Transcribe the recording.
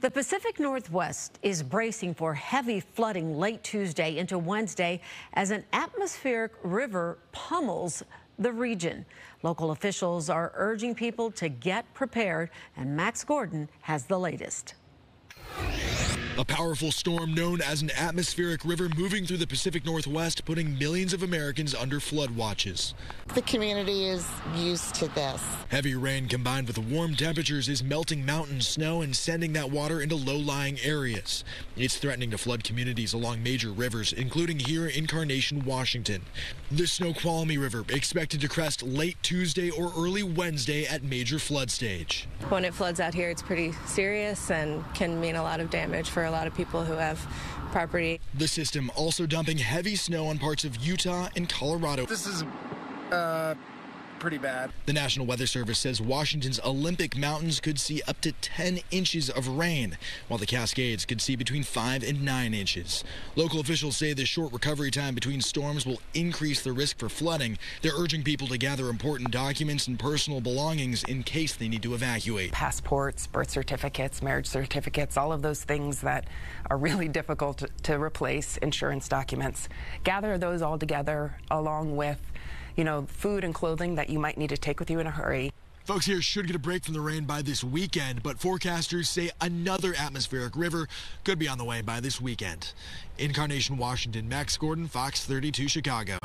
The Pacific Northwest is bracing for heavy flooding late Tuesday into Wednesday as an atmospheric river pummels the region. Local officials are urging people to get prepared, and Max Gordon has the latest. A powerful storm known as an atmospheric river moving through the Pacific Northwest, putting millions of Americans under flood watches. The community is used to this. Heavy rain combined with warm temperatures is melting mountain snow and sending that water into low-lying areas. It's threatening to flood communities along major rivers, including here in Incarnation, Washington. The Snoqualmie River expected to crest late Tuesday or early Wednesday at major flood stage. When it floods out here, it's pretty serious and can mean a lot of damage for a lot of people who have property. The system also dumping heavy snow on parts of Utah and Colorado. This is pretty bad. The National Weather Service says Washington's Olympic Mountains could see up to 10 inches of rain, while the Cascades could see between 5 and 9 inches. Local officials say the short recovery time between storms will increase the risk for flooding. They're urging people to gather important documents and personal belongings in case they need to evacuate. Passports, birth certificates, marriage certificates, all of those things that are really difficult to replace, insurance documents. Gather those all together along with food and clothing that you might need to take with you in a hurry. Folks here should get a break from the rain by this weekend, but forecasters say another atmospheric river could be on the way by this weekend. Incarnation, Washington, Max Gordon, Fox 32 Chicago.